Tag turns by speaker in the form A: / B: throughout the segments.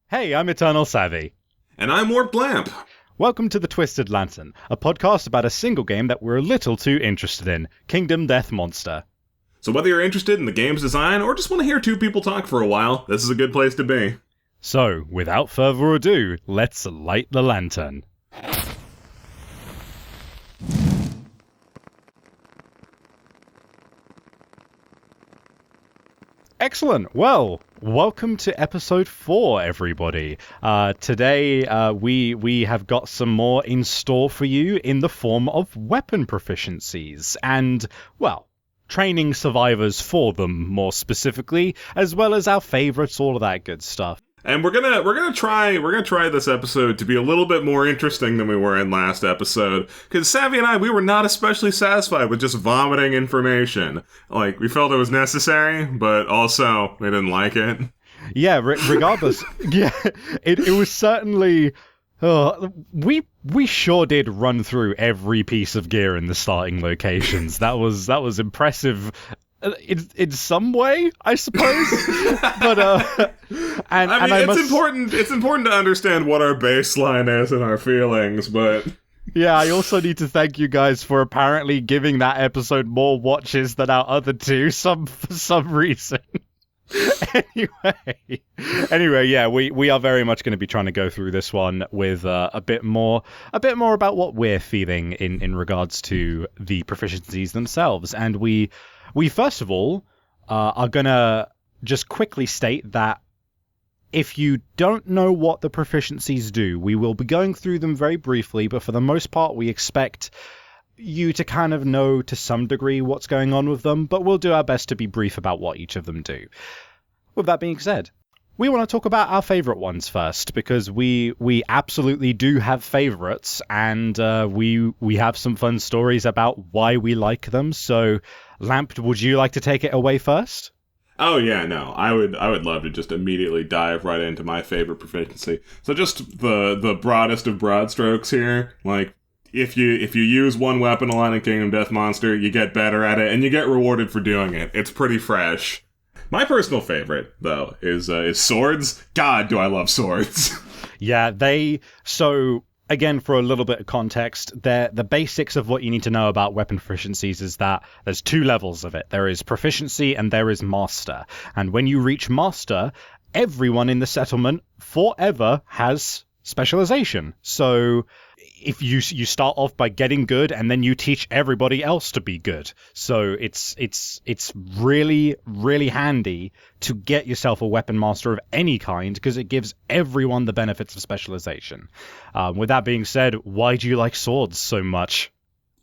A: Hey, I'm Eternal Savvy.
B: And I'm Warped Lamp.
A: Welcome to The Twisted Lantern, a podcast about a single game that we're a little too interested in, Kingdom Death Monster.
B: So whether you're interested in the game's design or just want to hear two people talk for a while, this is a good place to be.
A: So, without further ado, let's light the lantern. Excellent. Well, welcome to episode 4, everybody. Today, we have got some more in store for you in the form of weapon proficiencies and, well, training survivors for them more specifically, as well as our favorites, all of that good stuff.
B: And we're gonna try this episode to be a little bit more interesting than we were in last episode. Because Savvy and we were not especially satisfied with just vomiting information. Like, we felt it was necessary, but also we didn't like it.
A: Yeah, regardless, yeah, it was certainly. We sure did run through every piece of gear in the starting locations. That was impressive. In some way, I suppose, but
B: it's important to understand what our baseline is and our feelings, but
A: yeah, I also need to thank you guys for apparently giving that episode more watches than our other two, for some reason. Anyway, yeah, we are very much going to be trying to go through this one with a bit more about what we're feeling in regards to the proficiencies themselves, and we first of all are going to just quickly state that if you don't know what the proficiencies do, we will be going through them very briefly, but for the most part, we expect you to kind of know to some degree what's going on with them, but we'll do our best to be brief about what each of them do. With that being said, we want to talk about our favorite ones first, because we absolutely do have favorites, and we have some fun stories about why we like them. So, Lamp, would you like to take it away first?
B: Oh yeah, no, I would love to just immediately dive right into my favorite proficiency. So just the broadest of broad strokes here, like if you use one weapon a lot in Kingdom Death Monster, you get better at it and you get rewarded for doing it. It's pretty fresh. My personal favorite, though, is swords. God, do I love swords. Yeah,
A: so again, for a little bit of context, the basics of what you need to know about weapon proficiencies is that there's two levels of it. There is proficiency and there is master. And when you reach master, everyone in the settlement forever has specialization. So if you start off by getting good and then you teach everybody else to be good. So it's really, really handy to get yourself a weapon master of any kind, because it gives everyone the benefits of specialization. With that being said, why do you like swords so much?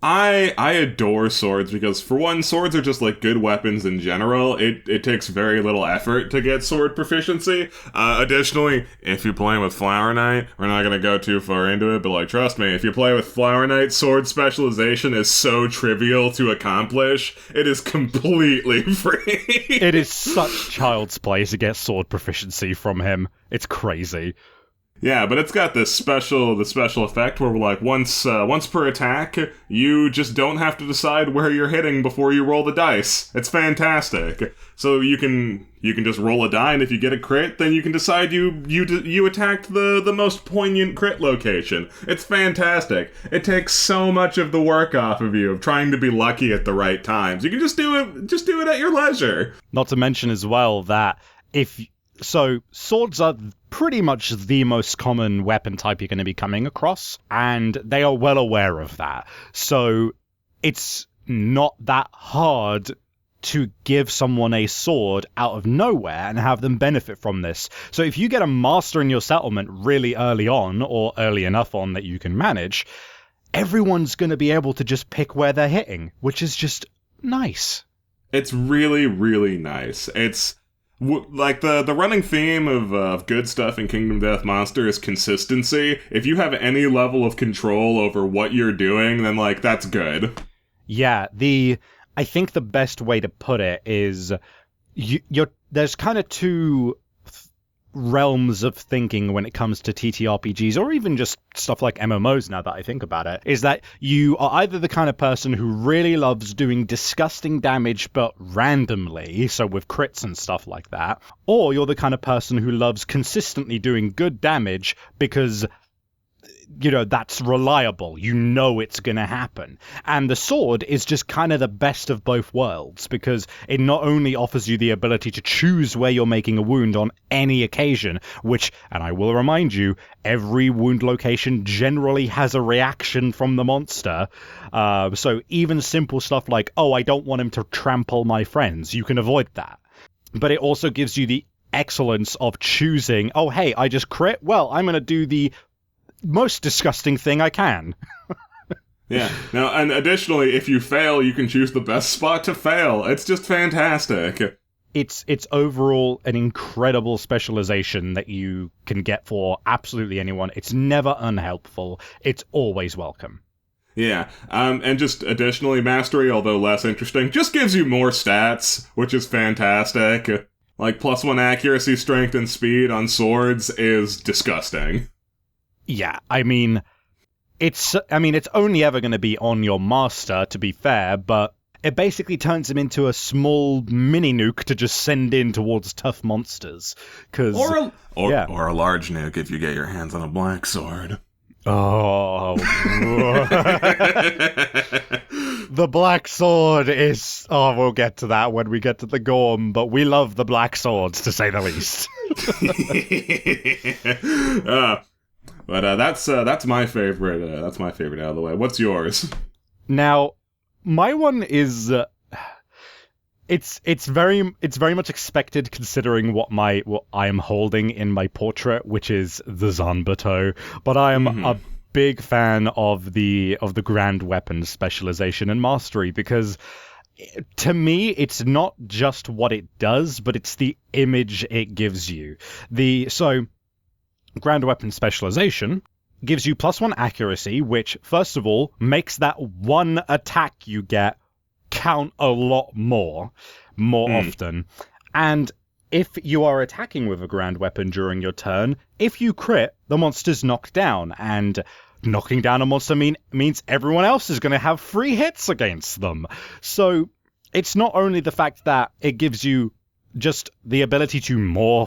B: I adore swords because, for one, swords are just like good weapons in general. It takes very little effort to get sword proficiency. Additionally, if you play with Flower Knight, we're not gonna go too far into it, but like, trust me, if you play with Flower Knight, sword specialization is so trivial to accomplish. It is completely free.
A: It is such child's play to get sword proficiency from him. It's crazy.
B: Yeah, but it's got the special effect where, like, once per attack, you just don't have to decide where you're hitting before you roll the dice. It's fantastic. So you can just roll a die, and if you get a crit, then you can decide you attacked the most poignant crit location. It's fantastic. It takes so much of the work off of you of trying to be lucky at the right times. You can just do it at your leisure.
A: Not to mention as well that swords are pretty much the most common weapon type you're going to be coming across, and they are well aware of that. So it's not that hard to give someone a sword out of nowhere and have them benefit from this. So if you get a master in your settlement really early on, or early enough on that you can manage, everyone's going to be able to just pick where they're hitting, which is just nice.
B: It's really, really nice. It's like the running theme of good stuff in Kingdom Death Monster is consistency. If you have any level of control over what you're doing, then like that's good.
A: Yeah, I think the best way to put it is there's kind of two realms of thinking when it comes to TTRPGs, or even just stuff like MMOs now that I think about it, is that you are either the kind of person who really loves doing disgusting damage but randomly, so with crits and stuff like that, or you're the kind of person who loves consistently doing good damage because that's reliable. You know it's going to happen. And the sword is just kind of the best of both worlds, because it not only offers you the ability to choose where you're making a wound on any occasion, which, and I will remind you, every wound location generally has a reaction from the monster. So even simple stuff like, oh, I don't want him to trample my friends, you can avoid that. But it also gives you the excellence of choosing, oh, hey, I just crit? Well, I'm going to do the most disgusting thing I can.
B: Yeah. Now, and additionally, if you fail, you can choose the best spot to fail. It's just fantastic.
A: It's overall an incredible specialization that you can get for absolutely anyone. It's never unhelpful. It's always welcome.
B: Yeah, and just additionally, Mastery, although less interesting, just gives you more stats, which is fantastic. Like, +1 accuracy, strength, and speed on swords is disgusting.
A: Yeah, I mean, it's only ever going to be on your master, to be fair, but it basically turns him into a small mini nuke to just send in towards tough monsters.
B: Or a large nuke if you get your hands on a black sword.
A: Oh. The black sword is... Oh, we'll get to that when we get to the Gorm, but we love the black swords, to say the least.
B: But that's my favorite. That's my favorite out of the way. What's yours?
A: Now, my one is it's very much expected considering what I am holding in my portrait, which is the Zanbato. But I am a big fan of the grand weapons specialization and mastery, because to me it's not just what it does, but it's the image it gives you. Grand weapon specialization gives you +1 accuracy, which, first of all, makes that one attack you get count a lot more often. And if you are attacking with a grand weapon during your turn, if you crit, the monster's knocked down, and knocking down a monster means everyone else is going to have free hits against them. So it's not only the fact that it gives you just the ability to more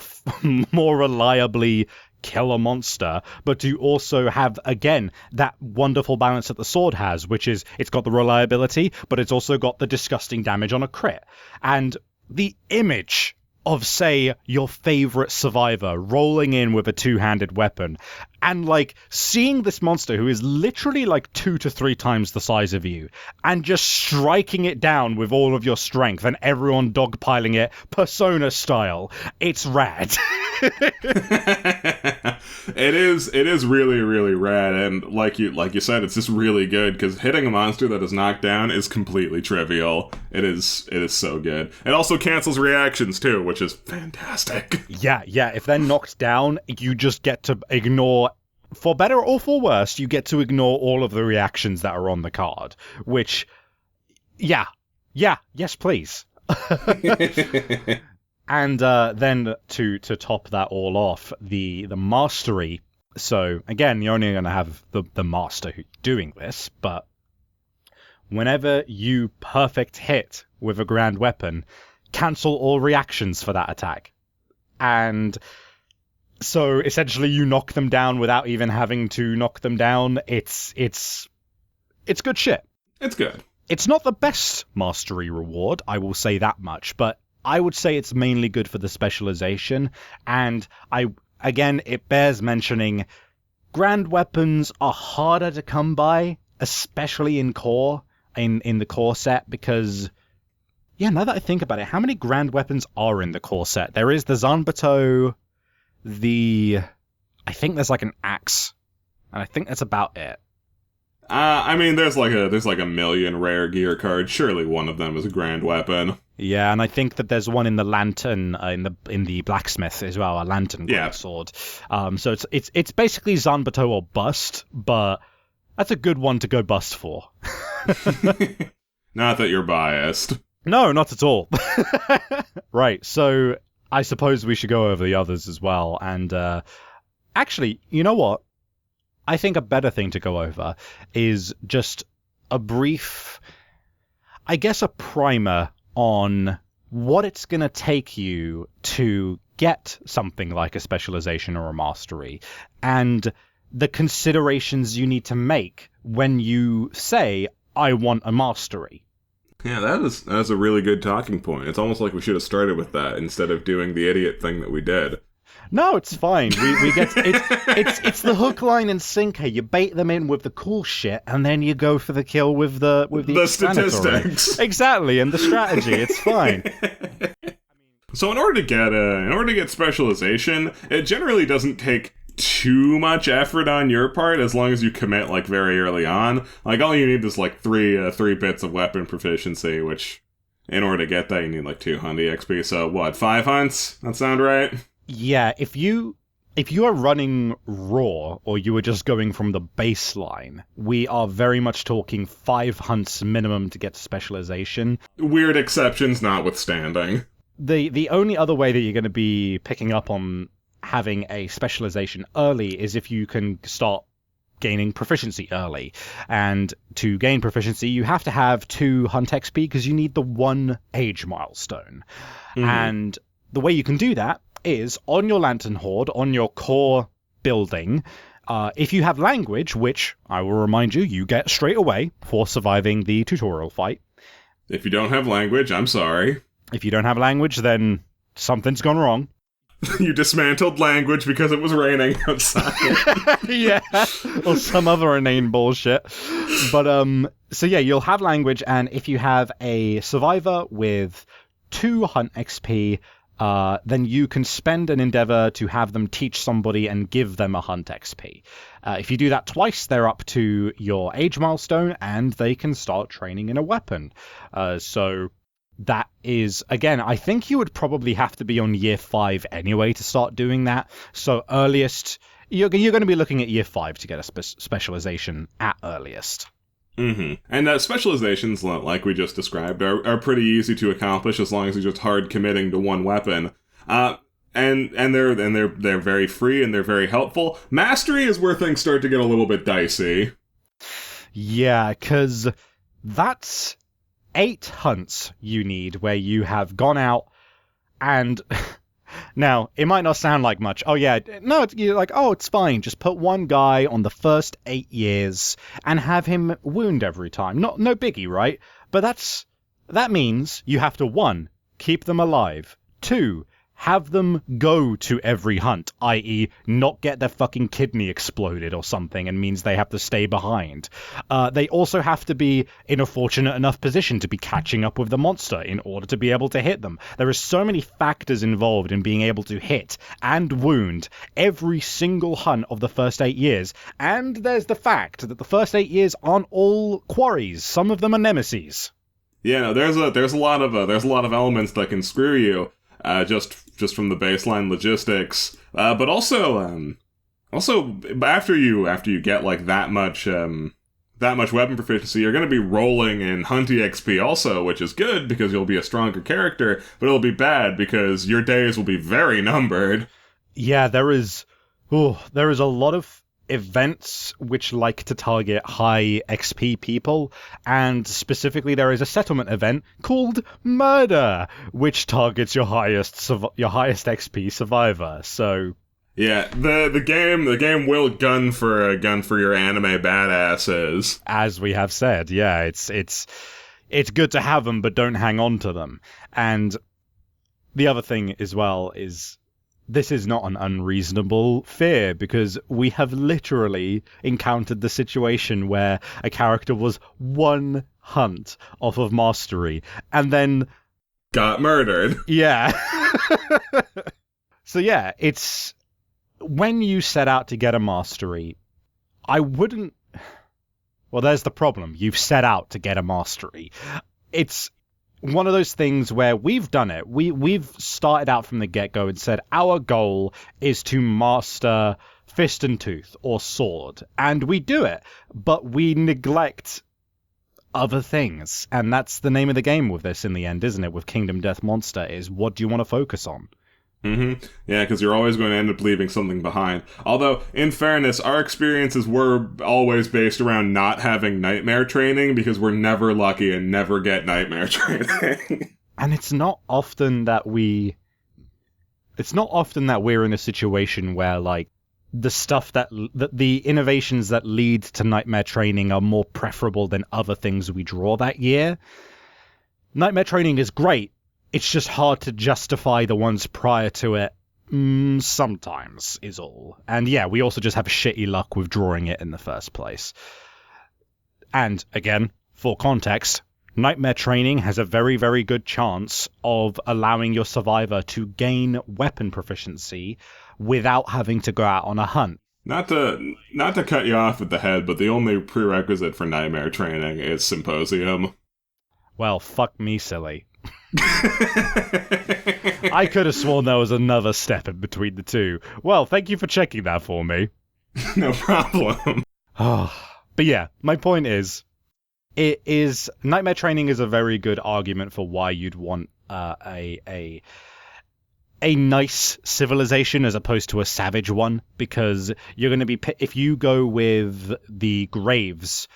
A: reliably kill a monster, but to also have, again, that wonderful balance that the sword has, which is it's got the reliability, but it's also got the disgusting damage on a crit. And the image of, say, your favorite survivor rolling in with a two-handed weapon and, like, seeing this monster who is literally, like, 2 to 3 times the size of you and just striking it down with all of your strength and everyone dogpiling it Persona style. It's rad.
B: It is really, really rad, and like you said, it's just really good, because hitting a monster that is knocked down is completely trivial. It is so good. It also cancels reactions too, which is fantastic.
A: Yeah, if they're knocked down, you just get to ignore, for better or for worse, you get to ignore all of the reactions that are on the card, which, yes please. And then to top that all off, the mastery. So again, you're only going to have the master who's doing this, but whenever you perfect hit with a grand weapon, cancel all reactions for that attack. And so essentially you knock them down without even having to knock them down. It's good shit.
B: It's good.
A: It's not the best mastery reward, I will say that much, but I would say it's mainly good for the specialization, and it bears mentioning, grand weapons are harder to come by, especially in core, in the core set, because, now that I think about it, how many grand weapons are in the core set? There is the Zanbato, I think there's like an axe, and I think that's about it.
B: There's like a million rare gear cards. Surely one of them is a grand weapon.
A: Yeah, and I think that there's one in the lantern, in the blacksmith as well, a lantern sword. So it's basically Zanbato or bust, but that's a good one to go bust for.
B: Not that you're biased.
A: No, not at all. Right, so I suppose we should go over the others as well. And actually, you know what? I think a better thing to go over is just a brief, I guess, a primer on what it's going to take you to get something like a specialization or a mastery, and the considerations you need to make when you say, I want a mastery.
B: Yeah, that's a really good talking point. It's almost like we should have started with that instead of doing the idiot thing that we did.
A: No, it's fine. We get it's the hook, line, and sinker. You bait them in with the cool shit, and then you go for the kill with the
B: statistics.
A: Exactly, and the strategy. It's fine.
B: So in order to get specialization, it generally doesn't take too much effort on your part as long as you commit like very early on. Like all you need is like three bits of weapon proficiency, which in order to get that you need like 2 hunty XP. So what, 5 hunts? That sound right?
A: Yeah, if you are running raw, or you are just going from the baseline, we are very much talking 5 hunts minimum to get to specialization.
B: Weird exceptions notwithstanding.
A: The only other way that you're going to be picking up on having a specialization early is if you can start gaining proficiency early. And to gain proficiency, you have to have 2 hunt XP because you need the 1 age milestone. Mm-hmm. And the way you can do that is on your Lantern Horde, on your core building. If you have language, which I will remind you, you get straight away for surviving the tutorial fight.
B: If you don't have language, I'm sorry.
A: If you don't have language, then something's gone wrong.
B: You dismantled language because it was raining outside.
A: Yeah, or some other inane bullshit. But, so yeah, you'll have language, and if you have a survivor with 2 hunt XP, then you can spend an endeavor to have them teach somebody and give them a hunt XP. If you do that twice, they're up to your age milestone, and they can start training in a weapon. So that is, again, I think you would probably have to be on year 5 anyway to start doing that. So earliest, you're going to be looking at year 5 to get a specialization at earliest.
B: Mm-hmm. And specializations, like we just described, are pretty easy to accomplish as long as you're just hard committing to one weapon. And they're very free and they're very helpful. Mastery is where things start to get a little bit dicey.
A: Yeah, because that's 8 hunts you need where you have gone out and... Now, it might not sound like much. Oh, yeah. No, you're like, oh, it's fine. Just put one guy on the first 8 years and have him wound every time. No biggie, right? But that means you have to, 1, keep them alive. 2, have them go to every hunt, i.e. not get their fucking kidney exploded or something and means they have to stay behind. They also have to be in a fortunate enough position to be catching up with the monster in order to be able to hit them. There are so many factors involved in being able to hit and wound every single hunt of the first 8 years. And there's the fact that the first 8 years aren't all quarries. Some of them are nemesis.
B: Yeah, no, there's a lot of elements that can screw you. Just from the baseline logistics, but also after you get like that much weapon proficiency, you're going to be rolling in hunty XP also, which is good because you'll be a stronger character, but it'll be bad because your days will be very numbered.
A: Yeah, there is a lot of events which like to target high XP people, and specifically there is a settlement event called Murder, which targets your highest XP survivor. So
B: yeah, the game will gun for your anime badasses,
A: as we have said. Yeah, it's good to have them, but don't hang on to them. And the other thing as well is, this is not an unreasonable fear, because we have literally encountered the situation where a character was 1 hunt off of mastery and then
B: got murdered.
A: Yeah. So yeah, it's when you set out to get a mastery, I wouldn't... Well, there's the problem. You've set out to get a mastery. It's one of those things where we've done it. We've started out from the get-go and said our goal is to master Fist and Tooth or Sword, and we do it, but we neglect other things, and that's the name of the game with this in the end, isn't it? With Kingdom Death Monster, is what do you want to focus on?
B: Yeah, because you're always going to end up leaving something behind. Although, in fairness, our experiences were always based around not having nightmare training because we're never lucky and never get nightmare training.
A: And it's not often that we're in a situation where, like, the stuff the innovations that lead to nightmare training are more preferable than other things we draw that year. Nightmare training is great. It's just hard to justify the ones prior to it, sometimes, is all. And yeah, we also just have shitty luck with drawing it in the first place. And again, for context, nightmare training has a very, very good chance of allowing your survivor to gain weapon proficiency without having to go out on a hunt.
B: Not to cut you off at the head, but the only prerequisite for nightmare training is Symposium.
A: Well, fuck me, silly. I could have sworn there was another step in between the two. Well, thank you for checking that for me.
B: No problem.
A: But yeah, my point is, nightmare training is a very good argument for why you'd want a nice civilization as opposed to a savage one, because you're going to be, if you go with the graves,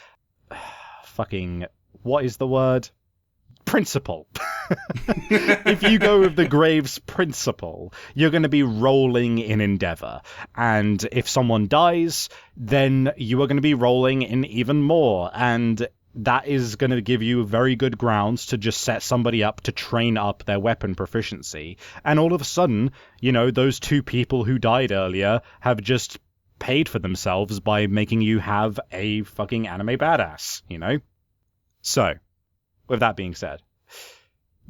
A: fucking, what is the word? Principle. If you go with the Graves principle, you're going to be rolling in Endeavor. And if someone dies, then you are going to be rolling in even more. And that is going to give you very good grounds to just set somebody up to train up their weapon proficiency. And all of a sudden, you know, those two people who died earlier have just paid for themselves by making you have a fucking anime badass, you know? So, with that being said,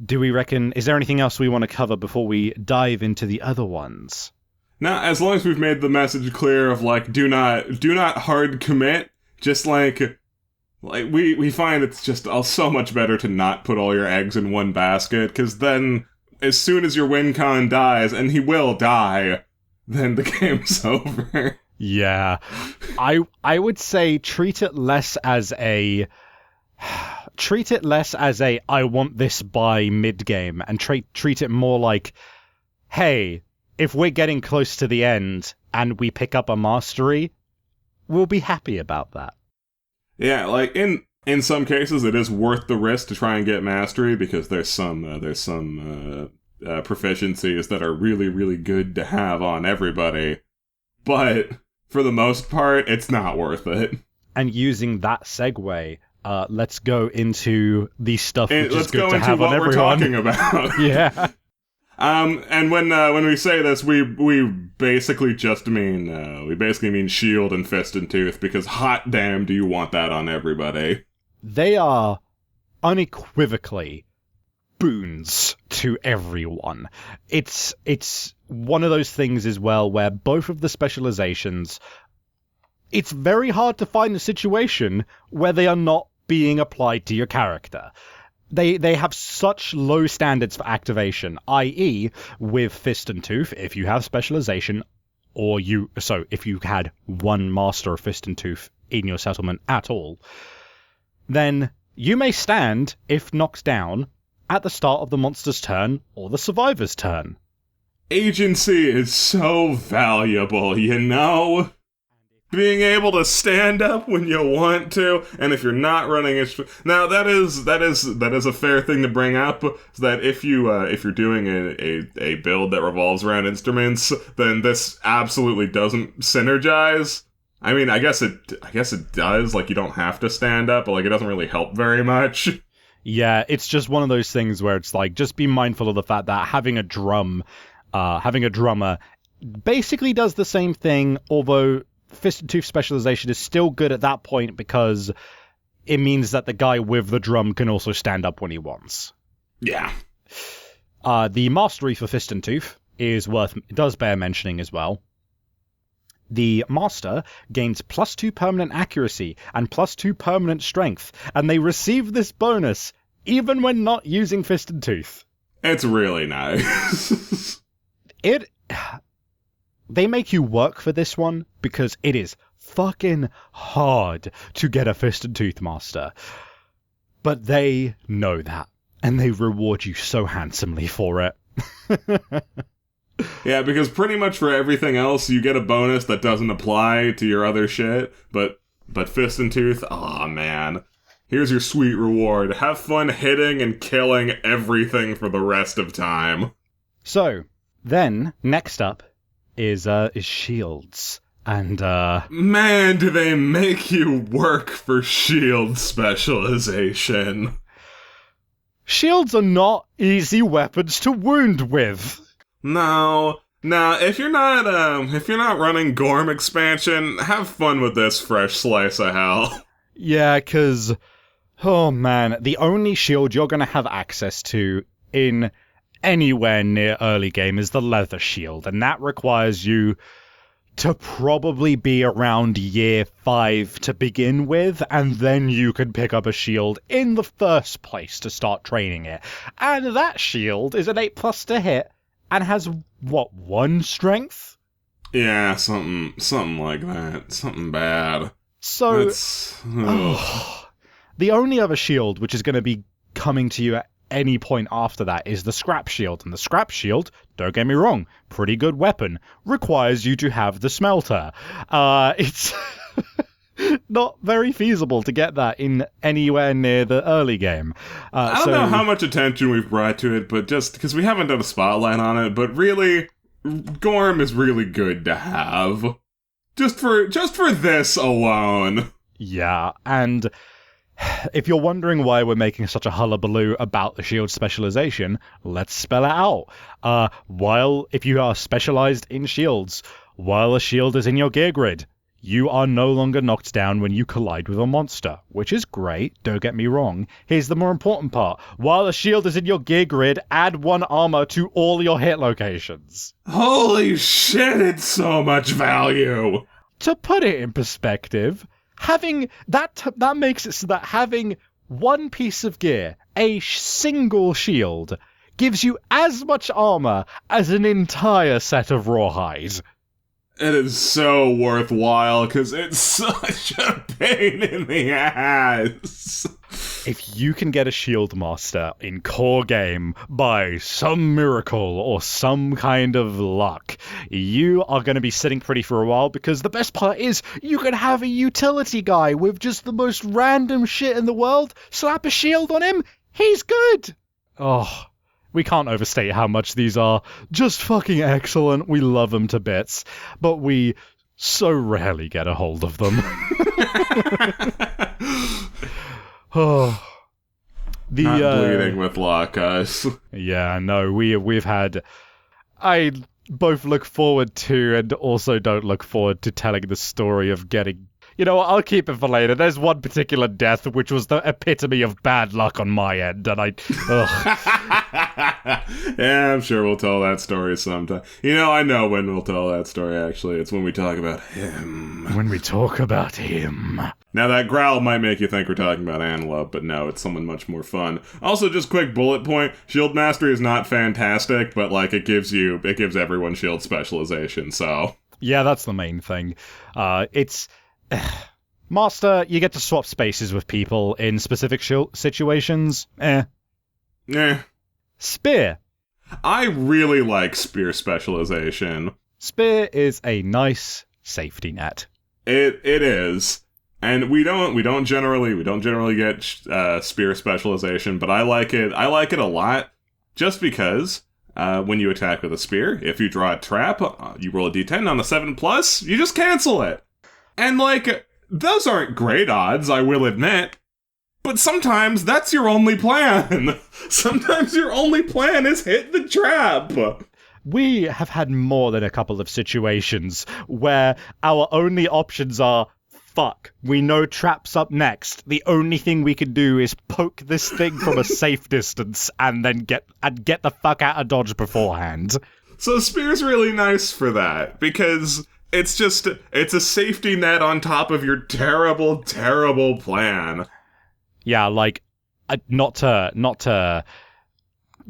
A: is there anything else we want to cover before we dive into the other ones?
B: Now, as long as we've made the message clear of, like, do not hard commit, just like we find it's just so much better to not put all your eggs in one basket, because then, as soon as your win con dies, and he will die, then the game's over.
A: Yeah. I would say treat it less as a I want this by mid-game, and treat it more like, hey, if we're getting close to the end and we pick up a mastery, we'll be happy about that.
B: Yeah, like, in some cases it is worth the risk to try and get mastery, because there's some proficiencies that are really, really good to have on everybody, but for the most part, it's not worth it.
A: And using that segue, let's go into the stuff which is good to have on everyone.
B: Let's go into what we're talking about.
A: Yeah.
B: And when we say this, we basically mean shield and fist and tooth, because hot damn do you want that on everybody.
A: They are unequivocally boons to everyone. It's one of those things as well where both of the specializations, it's very hard to find a situation where they are not being applied to your character. They have such low standards for activation, i.e. with Fist and Tooth, if you have specialization, if you had one Master of Fist and Tooth in your settlement at all, then you may stand, if knocked down, at the start of the monster's turn or the survivor's turn.
B: Agency is so valuable, you know? Being able to stand up when you want to, and if you're not running it. Now that is a fair thing to bring up. Is that if you're doing a build that revolves around instruments, then this absolutely doesn't synergize. I mean, I guess it does. Like, you don't have to stand up, but like it doesn't really help very much.
A: Yeah, it's just one of those things where it's like, just be mindful of the fact that having a drummer basically does the same thing, although Fist and Tooth specialization is still good at that point because it means that the guy with the drum can also stand up when he wants.
B: Yeah.
A: The mastery for Fist and Tooth does bear mentioning as well. The master gains +2 permanent accuracy and +2 permanent strength, and they receive this bonus even when not using Fist and Tooth.
B: It's really nice.
A: They make you work for this one because it is fucking hard to get a Fist and Tooth master. But they know that, and they reward you so handsomely for it.
B: Yeah, because pretty much for everything else, you get a bonus that doesn't apply to your other shit, but Fist and Tooth, aw, man. Here's your sweet reward. Have fun hitting and killing everything for the rest of time.
A: So, then, next up is shields. And,
B: Man, do they make you work for shield specialization.
A: Shields are not easy weapons to wound with.
B: No, if you're not running Gorm expansion, have fun with this fresh slice of hell.
A: Yeah, 'cause, oh man, the only shield you're gonna have access to in anywhere near early game is the leather shield, and that requires you to probably be around year 5 to begin with, and then you can pick up a shield in the first place to start training it. And that shield is an 8+ to hit, and has, what, 1 strength?
B: Yeah, something like that. Something bad.
A: So, the only other shield which is going to be coming to you at any point after that is the scrap shield. And the scrap shield, don't get me wrong, pretty good weapon, requires you to have the smelter. It's not very feasible to get that in anywhere near the early game.
B: I don't know how much attention we've brought to it, but just because we haven't done a spotlight on it, but really, Gorm is really good to have. Just for this alone.
A: Yeah, and if you're wondering why we're making such a hullabaloo about the shield specialization, let's spell it out. If you are specialized in shields, while a shield is in your gear grid, you are no longer knocked down when you collide with a monster, which is great, don't get me wrong. Here's the more important part. While a shield is in your gear grid, add 1 armor to all your hit locations.
B: Holy shit, it's so much value!
A: To put it in perspective, having that makes it so that having 1 piece of gear, a single shield, gives you as much armor as an entire set of rawhide.
B: It is so worthwhile, because it's such a pain in the ass.
A: If you can get a shield master in core game by some miracle or some kind of luck, you are going to be sitting pretty for a while, because the best part is you can have a utility guy with just the most random shit in the world, slap a shield on him, he's good. Oh, we can't overstate how much these are just fucking excellent. We love them to bits, but we so rarely get a hold of them. Oh,
B: not bleeding with luck, guys.
A: Yeah, no, we've had. I both look forward to and also don't look forward to telling the story of getting. You know what, I'll keep it for later. There's one particular death which was the epitome of bad luck on my end, and
B: Yeah, I'm sure we'll tell that story sometime. You know, I know when we'll tell that story, actually. It's when we talk about him.
A: When we talk about him.
B: Now, that growl might make you think we're talking about Antelope, but no, it's someone much more fun. Also, just quick bullet point, Shield Mastery is not fantastic, but, like, it gives everyone shield specialization, so...
A: Yeah, that's the main thing. Master, you get to swap spaces with people in specific situations. Spear.
B: I really like spear specialization.
A: Spear is a nice safety net.
B: It is. And we don't generally get spear specialization, but I like it a lot just because when you attack with a spear, if you draw a trap, you roll a d10 on the 7+, you just cancel it. And, like, those aren't great odds, I will admit. But sometimes that's your only plan. Sometimes your only plan is hit the trap.
A: We have had more than a couple of situations where our only options are, fuck, we know trap's up next. The only thing we can do is poke this thing from a safe distance and then get the fuck out of dodge beforehand.
B: So Spear's really nice for that, because... it's a safety net on top of your terrible, terrible plan.
A: Yeah, like, not to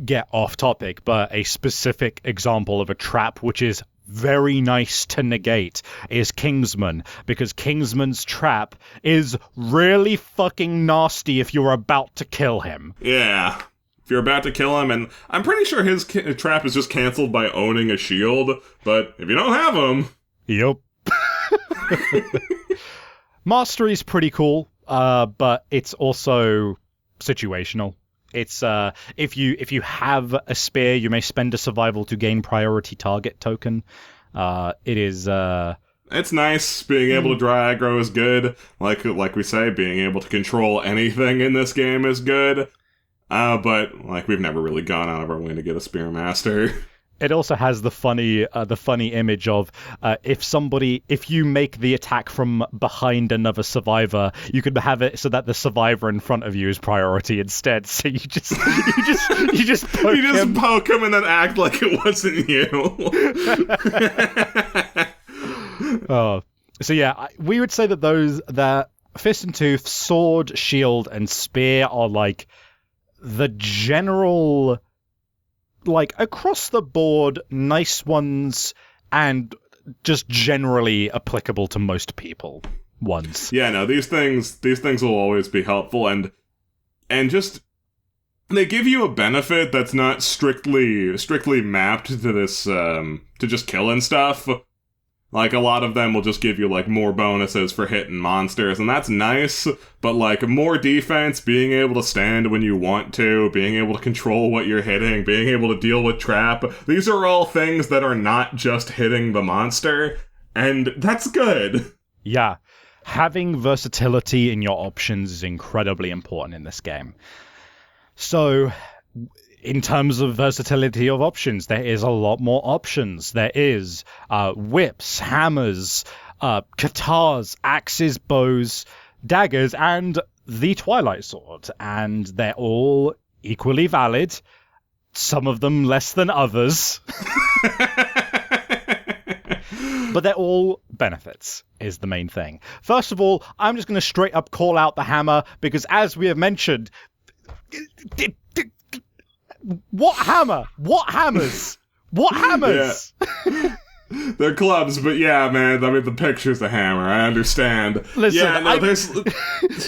A: get off topic, but a specific example of a trap which is very nice to negate is Kingsman, because Kingsman's trap is really fucking nasty if you're about to kill him.
B: Yeah. if you're about to kill him, and I'm pretty sure his trap is just canceled by owning a shield, but if you don't have him...
A: Yep. Mastery's pretty cool, but it's also situational. It's if you have a spear, you may spend a survival to gain priority target token. It is
B: It's nice. Being able to draw aggro is good. Like we say, being able to control anything in this game is good. But like we've never really gone out of our way to get a Spearmaster.
A: It also has the funny image of if you make the attack from behind another survivor, you could have it so that the survivor in front of you is priority instead. So you just poke him
B: and then act like it wasn't you.
A: So yeah, we would say that Fist and Tooth, Sword, Shield, and Spear are like the general, like across the board, nice ones and just generally applicable to most people ones.
B: Yeah, no, these things will always be helpful and just they give you a benefit that's not strictly mapped to this to just killing stuff. Like, a lot of them will just give you, like, more bonuses for hitting monsters, and that's nice, but, like, more defense, being able to stand when you want to, being able to control what you're hitting, being able to deal with trap, these are all things that are not just hitting the monster, and that's good.
A: Yeah. Having versatility in your options is incredibly important in this game. So, in terms of versatility of options, there is a lot more options. There is whips, hammers, katars, axes, bows, daggers, and the Twilight sword. And they're all equally valid. Some of them less than others. But they're all benefits, is the main thing. First of all, I'm just going to straight up call out the hammer, because as we have mentioned... What hammer? What hammers? What hammers?
B: Yeah. They're clubs, but yeah, man, I mean, the picture's a hammer, I understand.
A: Listen,
B: yeah, no, there's...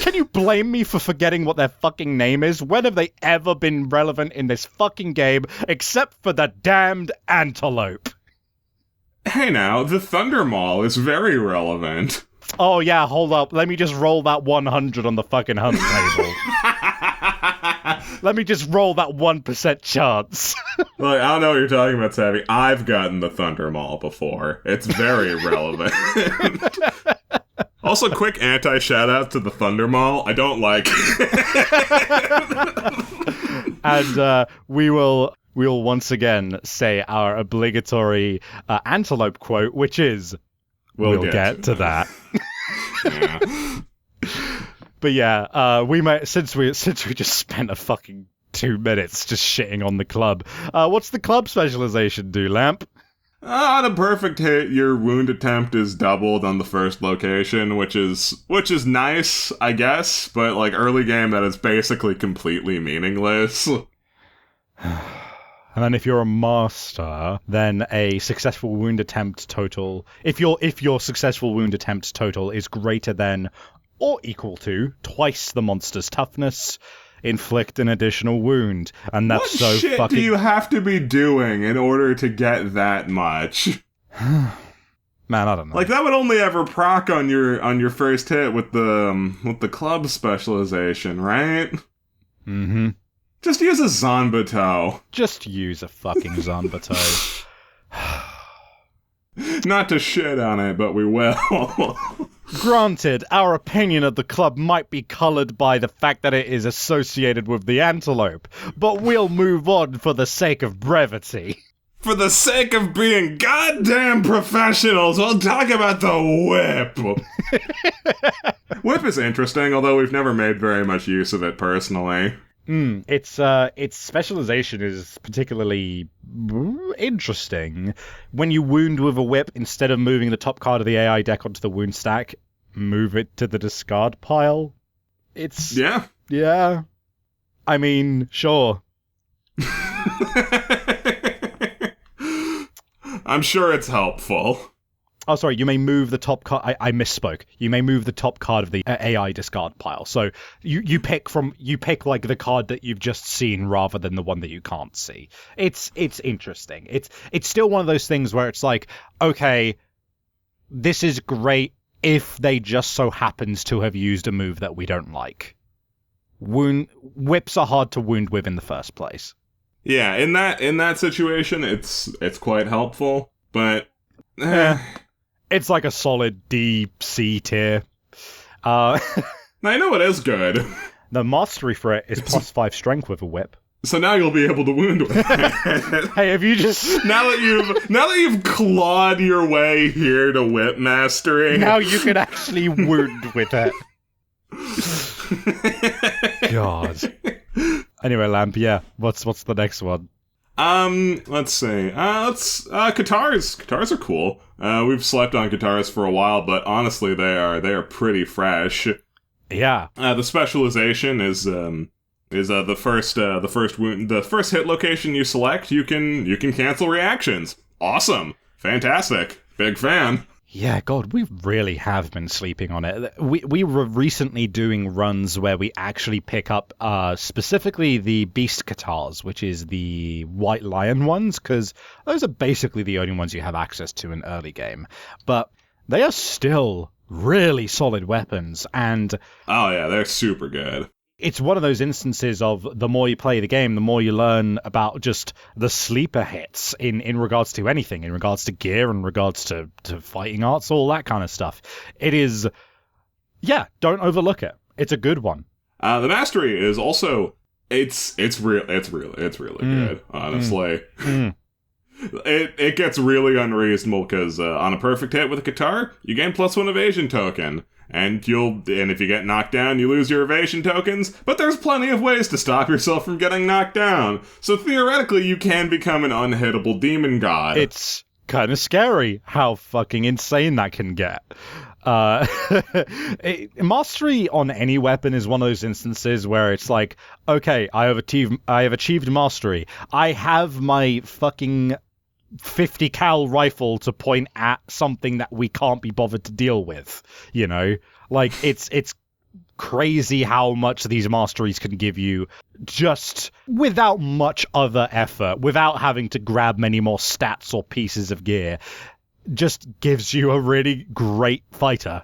A: Can you blame me for forgetting what their fucking name is? When have they ever been relevant in this fucking game, except for the damned antelope?
B: Hey now, the Thunder Maul is very relevant.
A: Oh yeah, hold up, let me just roll that 100 on the fucking hunt table. Let me just roll that 1% chance.
B: Look, I don't know what you're talking about, Savvy. I've gotten the Thunder Maul before. It's very relevant. Also, quick anti-shout-out to the Thunder Maul. I don't like it.
A: And we will once again say our obligatory antelope quote, which is, we'll get to that.
B: Yeah.
A: But yeah, we might since we just spent a fucking 2 minutes just shitting on the club. What's the club specialization do, Lamp?
B: On a perfect hit, your wound attempt is doubled on the first location, which is nice, I guess. But like early game, that is basically completely meaningless.
A: And then if you're a master, then a successful wound attempt total. If your successful wound attempt total is greater than or equal to twice the monster's toughness, inflict an additional wound. And that's
B: what
A: so
B: shit
A: fucking...
B: do you have to be doing in order to get that much?
A: Man, I don't know.
B: Like, that would only ever proc on your first hit with the club specialization, right?
A: Mm-hmm.
B: Just use a Zanbato.
A: Just use a fucking Zanbato.
B: Not to shit on it, but we will.
A: Granted, our opinion of the club might be coloured by the fact that it is associated with the antelope, but we'll move on for the sake of brevity.
B: For the sake of being goddamn professionals, we'll talk about the whip. Whip is interesting, although we've never made very much use of it personally.
A: Its specialization is particularly interesting. When you wound with a whip, instead of moving the top card of the AI deck onto the wound stack, move it to the discard pile. It's... Yeah. I mean, sure.
B: I'm sure it's helpful.
A: Oh, sorry, you may move the top card. I misspoke. You may move the top card of the AI discard pile. So you pick like the card that you've just seen rather than the one that you can't see. It's interesting. It's still one of those things where it's like, okay, this is great if they just so happens to have used a move that we don't like. Whips are hard to wound with in the first place.
B: Yeah, in that situation, it's quite helpful, but
A: it's like a solid D, C tier.
B: I know it is good.
A: The mastery for it is +5 strength with a whip.
B: So now you'll be able to wound with it.
A: Hey, have you just
B: now that you've clawed your way here to whip mastery?
A: Now you can actually wound with it. God. Anyway, Lamp, yeah. What's the next one?
B: Let's see. Guitars. Guitars are cool. We've slept on guitars for a while, but honestly, they are pretty fresh.
A: Yeah.
B: The specialization is the first hit location you select. You can cancel reactions. Awesome. Fantastic. Big fan.
A: Yeah, God, we really have been sleeping on it. We were recently doing runs where we actually pick up specifically the Beast Guitars, which is the White Lion ones, because those are basically the only ones you have access to in early game. But they are still really solid weapons, and
B: oh yeah, they're super good.
A: It's one of those instances of the more you play the game, the more you learn about just the sleeper hits in regards to anything, in regards to gear, in regards to fighting arts, all that kind of stuff. It is, yeah, don't overlook it. It's a good one.
B: The mastery is also, it's really good, honestly. It gets really unreasonable because on a perfect hit with a guitar, you gain +1 evasion token. And if you get knocked down, you lose your evasion tokens, but there's plenty of ways to stop yourself from getting knocked down. So theoretically, you can become an unhittable demon god.
A: It's kind of scary how fucking insane that can get. Mastery on any weapon is one of those instances where it's like, okay, I have achieved mastery. I have my fucking 50 cal rifle to point at something that we can't be bothered to deal with, you know? Like, it's crazy how much these masteries can give you just without much other effort, without having to grab many more stats or pieces of gear. Just gives you a really great fighter.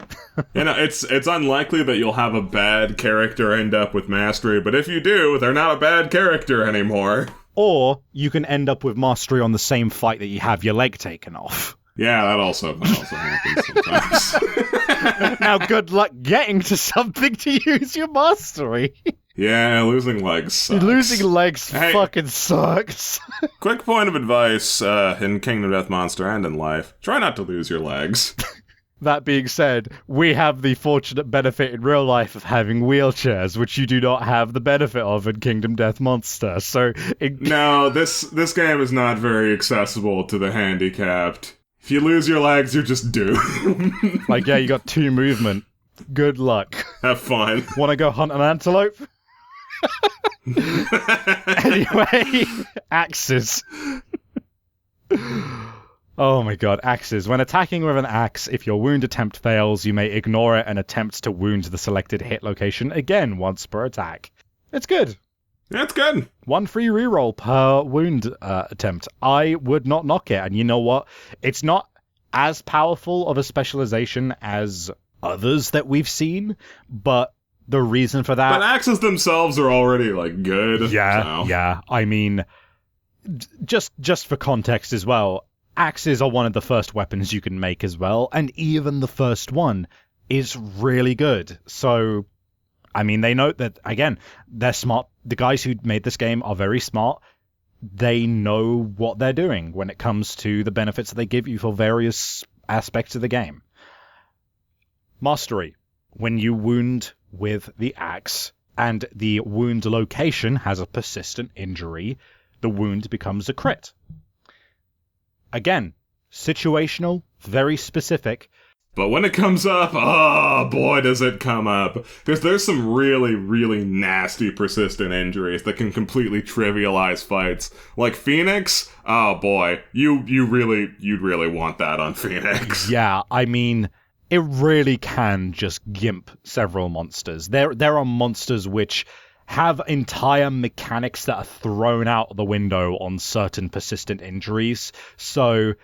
B: It's unlikely that you'll have a bad character end up with mastery, but if you do, they're not a bad character anymore.
A: Or you can end up with mastery on the same fight that you have your leg taken off.
B: Yeah, that also happens sometimes.
A: Now, good luck getting to something to use your mastery.
B: Yeah, losing legs sucks.
A: Losing legs fucking sucks.
B: Quick point of advice in Kingdom Death Monster and in life. Try not to lose your legs.
A: That being said, we have the fortunate benefit in real life of having wheelchairs, which you do not have the benefit of in Kingdom Death Monster. So,
B: no, this game is not very accessible to the handicapped. If you lose your legs, you're just doomed.
A: Like, yeah, you got 2 movement. Good luck.
B: Have fun.
A: Want to go hunt an antelope? Anyway, axes. Oh my god, axes. When attacking with an axe, if your wound attempt fails, you may ignore it and attempt to wound the selected hit location again once per attack. It's good.
B: Yeah, it's good.
A: 1 free reroll per wound attempt. I would not knock it, and you know what? It's not as powerful of a specialization as others that we've seen, but the reason for that...
B: But axes themselves are already, like, good.
A: Yeah,
B: so.
A: Yeah. I mean, just for context as well, axes are one of the first weapons you can make as well, and even the first one is really good. So, I mean, they know that, again, they're smart. The guys who made this game are very smart. They know what they're doing when it comes to the benefits that they give you for various aspects of the game. Mastery. When you wound with the axe, and the wound location has a persistent injury, the wound becomes a crit. Again, situational, very specific.
B: But when it comes up, oh boy does it come up. Because there's some really, really nasty persistent injuries that can completely trivialize fights. Like Phoenix, oh boy, you'd really want that on Phoenix.
A: Yeah, I mean, it really can just gimp several monsters. There are monsters which have entire mechanics that are thrown out the window on certain persistent injuries. So,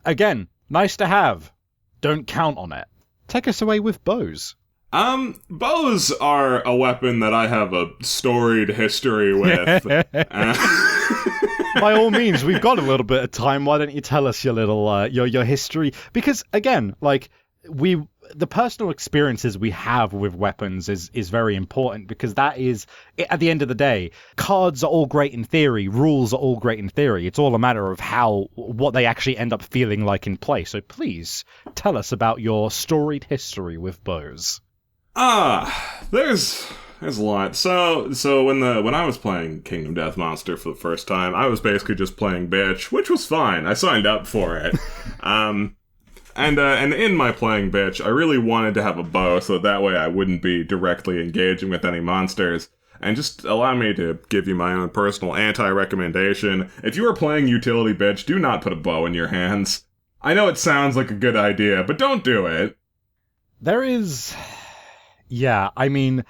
A: again, nice to have. Don't count on it. Take us away with bows.
B: Bows are a weapon that I have a storied history with.
A: By all means, we've got a little bit of time. Why don't you tell us your little your history? Because again, like the personal experiences we have with weapons is very important, because that is, at the end of the day, cards are all great in theory, rules are all great in theory. It's all a matter of what they actually end up feeling like in play. So please tell us about your storied history with bows.
B: There's a lot. So when I was playing Kingdom Death Monster for the first time, I was basically just playing bitch, which was fine. I signed up for it. And in my playing bitch, I really wanted to have a bow, so that way I wouldn't be directly engaging with any monsters. And just allow me to give you my own personal anti-recommendation. If you are playing utility bitch, do not put a bow in your hands. I know it sounds like a good idea, but don't do it.
A: Yeah, I mean,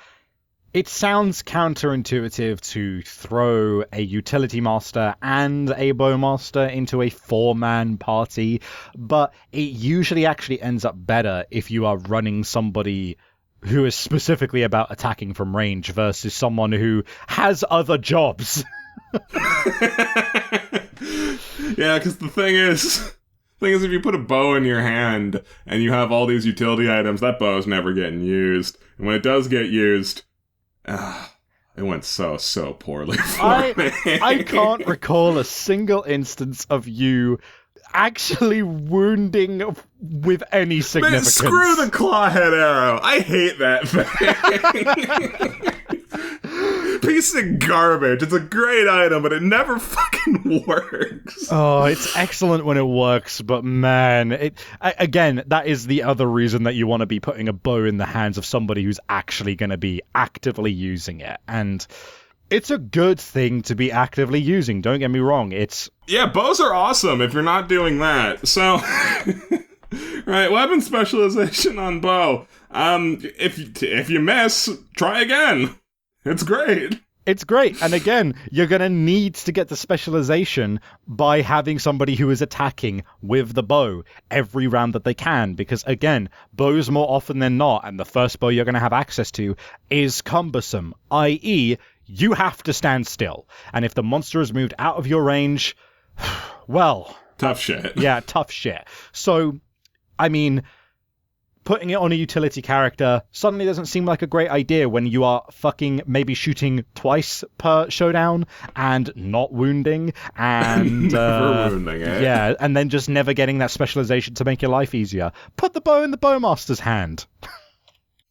A: it sounds counterintuitive to throw a utility master and a bowmaster into a 4-man party, but it usually actually ends up better if you are running somebody who is specifically about attacking from range versus someone who has other jobs.
B: Yeah, because the thing is, if you put a bow in your hand and you have all these utility items, that bow's never getting used. And when it does get used, it went so poorly for me.
A: I can't recall a single instance of you actually wounding with any significance.
B: Man, screw the clawhead arrow. I hate that thing. Piece of garbage. It's a great item, but it never fucking works.
A: Oh, it's excellent when it works, but man, again, that is the other reason that you want to be putting a bow in the hands of somebody who's actually going to be actively using it. And it's a good thing to be actively using, don't get me wrong.
B: Yeah, bows are awesome if you're not doing that. So, right, weapon specialization on bow. If you miss, try again. It's great.
A: It's great. And again, you're going to need to get the specialization by having somebody who is attacking with the bow every round that they can. Because again, bows more often than not, and the first bow you're going to have access to is cumbersome, i.e., you have to stand still. And if the monster has moved out of your range, well...
B: tough shit.
A: Yeah, tough shit. So, I mean, putting it on a utility character suddenly doesn't seem like a great idea when you are fucking maybe shooting twice per showdown and not wounding and
B: never wounding it.
A: Yeah, and then just never getting that specialization to make your life easier. Put the bow in the bowmaster's hand.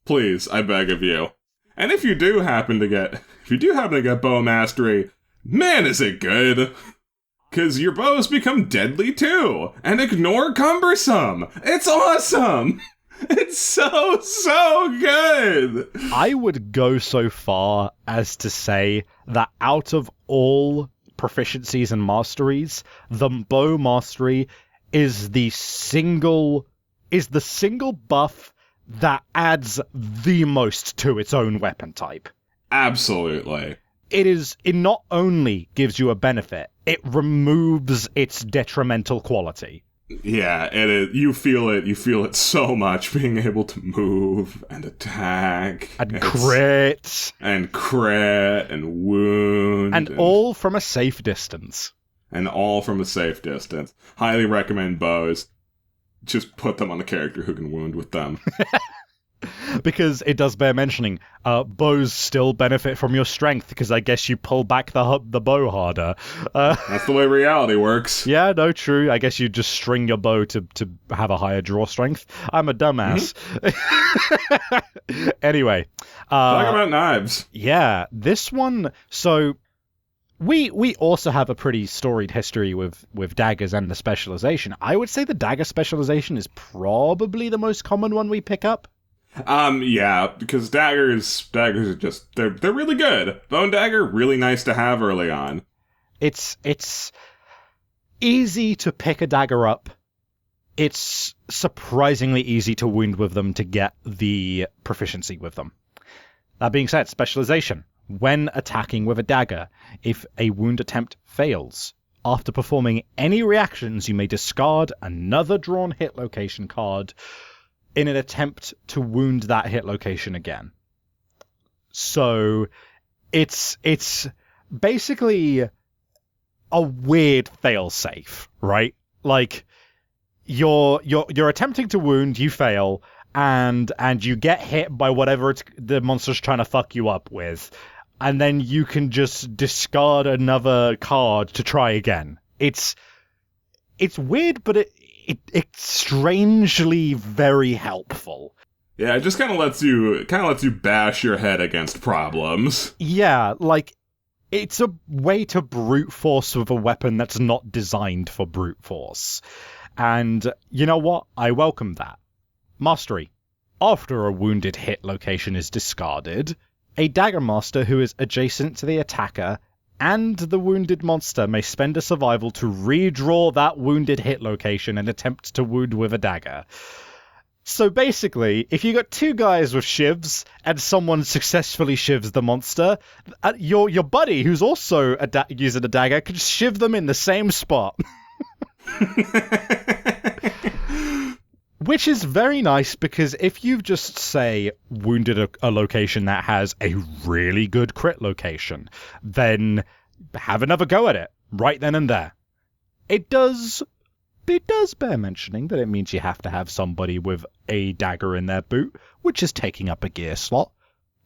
B: Please, I beg of you. And if you do happen to get bow mastery, man, is it good. 'Cause your bows become deadly too, and ignore cumbersome. It's awesome. It's so good!
A: I would go so far as to say that out of all proficiencies and masteries, the bow mastery is the single buff that adds the most to its own weapon type.
B: Absolutely.
A: It not only gives you a benefit, it removes its detrimental quality.
B: Yeah, it is. You feel it so much, being able to move and attack
A: and crit
B: and wound
A: and all from a safe distance.
B: Highly recommend bows. Just put them on a character who can wound with them.
A: Because it does bear mentioning, bows still benefit from your strength, because I guess you pull back the bow harder.
B: That's the way reality works.
A: Yeah, no, true. I guess you just string your bow to have a higher draw strength. I'm a dumbass. Mm-hmm. Anyway.
B: Talk about knives.
A: Yeah, this one, so... We also have a pretty storied history with daggers and the specialization. I would say the dagger specialization is probably the most common one we pick up.
B: Yeah, because daggers are just they're really good. Bone dagger, really nice to have early on.
A: It's easy to pick a dagger up. It's surprisingly easy to wound with them to get the proficiency with them. That being said, specialization. When attacking with a dagger, if a wound attempt fails, after performing any reactions, you may discard another drawn hit location card in an attempt to wound that hit location again. So it's basically a weird failsafe, right? Like you're attempting to wound, you fail, and you get hit by whatever the monster's trying to fuck you up with. And then you can just discard another card to try again. It's weird, but it's strangely very helpful.
B: Yeah, it just kind of lets you bash your head against problems.
A: Yeah, like it's a way to brute force with a weapon that's not designed for brute force. And you know what? I welcome that. Mastery. After a wounded hit location is discarded, a dagger master who is adjacent to the attacker and the wounded monster may spend a survival to redraw that wounded hit location and attempt to wound with a dagger. So basically, if you got two guys with shivs and someone successfully shivs the monster, your buddy who's also using a dagger can shiv them in the same spot. Which is very nice, because if you've just, say, wounded a location that has a really good crit location, then have another go at it, right then and there. It does bear mentioning that it means you have to have somebody with a dagger in their boot, which is taking up a gear slot.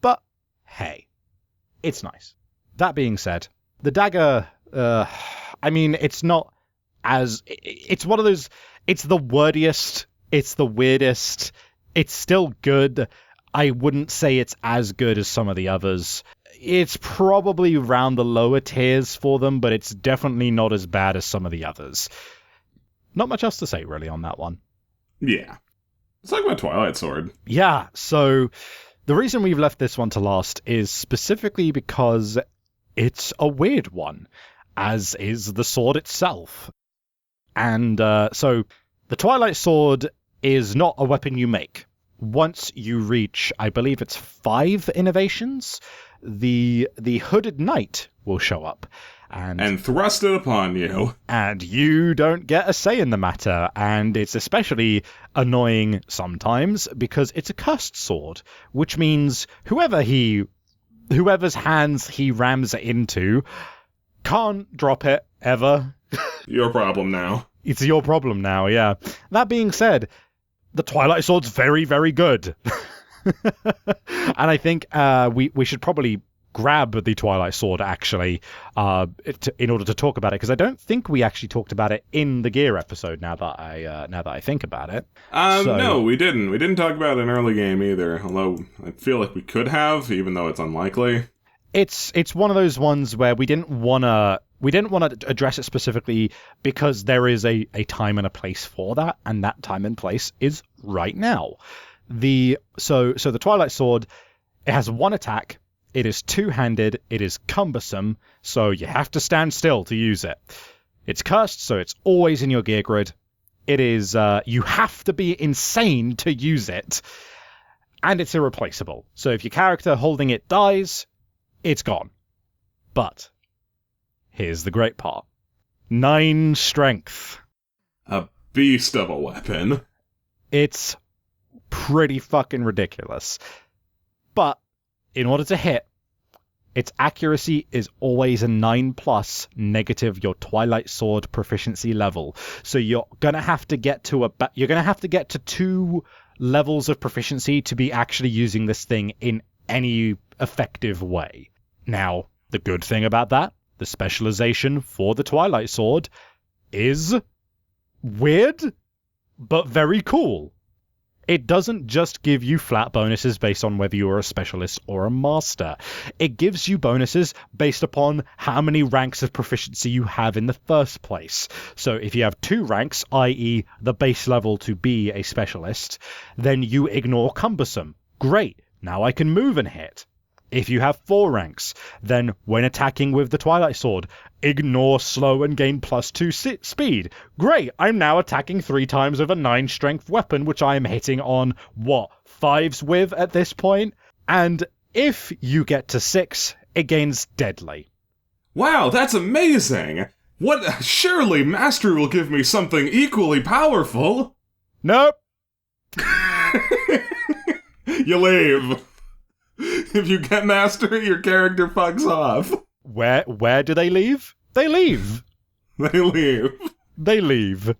A: But, hey, it's nice. That being said, the dagger, I mean, it's not as... It's one of those... It's the wordiest... It's the weirdest. It's still good. I wouldn't say it's as good as some of the others. It's probably around the lower tiers for them, but it's definitely not as bad as some of the others. Not much else to say, really, on that one.
B: Yeah. Let's talk about Twilight Sword.
A: Yeah, so the reason we've left this one to last is specifically because it's a weird one, as is the sword itself. And so the Twilight Sword is not a weapon you make. Once you reach, I believe it's 5 innovations, the Hooded Knight will show up. And
B: thrust it upon you.
A: And you don't get a say in the matter. And it's especially annoying sometimes because it's a cursed sword, which means whoever's hands he rams it into can't drop it ever.
B: Your problem now.
A: It's your problem now, yeah. That being said, the Twilight Sword's very, very good. And I think we should probably grab the Twilight Sword, actually, in order to talk about it, because I don't think we actually talked about it in the Gear episode, now that I think about it.
B: No, we didn't. We didn't talk about it in early game either, although I feel like we could have, even though it's unlikely.
A: It's one of those ones where we didn't want to address it specifically because there is a time and a place for that, and that time and place is right now. So the Twilight Sword, it has one attack, it is two-handed, it is cumbersome, so you have to stand still to use it. It's cursed, so it's always in your gear grid. It is, you have to be insane to use it, and it's irreplaceable. So if your character holding it dies, it's gone. But here's the great part. 9 strength.
B: A beast of a weapon.
A: It's pretty fucking ridiculous. But in order to hit, its accuracy is always a 9+ negative your Twilight Sword proficiency level. So you're gonna have to get to 2 levels of proficiency to be actually using this thing in any effective way. Now, the good thing about that, the specialization for the Twilight Sword is weird, but very cool. It doesn't just give you flat bonuses based on whether you're a specialist or a master. It gives you bonuses based upon how many ranks of proficiency you have in the first place. So if you have 2 ranks, i.e. the base level to be a specialist, then you ignore cumbersome. Great, now I can move and hit. If you have 4 ranks, then when attacking with the Twilight Sword, ignore slow and gain +2 speed. Great, I'm now attacking 3 times with a 9 strength weapon, which I am hitting on, 5s with at this point? And if you get to 6, it gains deadly.
B: Wow, that's amazing! What? Surely Mastery will give me something equally powerful!
A: Nope.
B: You leave. If you get Mastery, your character fucks off.
A: Where do they leave? They leave.
B: They leave.
A: They leave.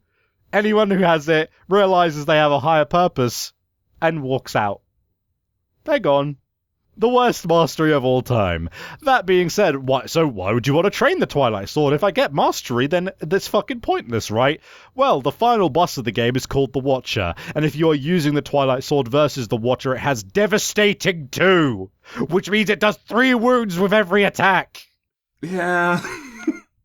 A: Anyone who has it realizes they have a higher purpose and walks out. They're gone. The worst mastery of all time. That being said, why would you want to train the Twilight Sword? If I get mastery, then that's fucking pointless, right? Well, the final boss of the game is called the Watcher, and if you're using the Twilight Sword versus the Watcher, it has Devastating 2, which means it does 3 wounds with every attack.
B: Yeah.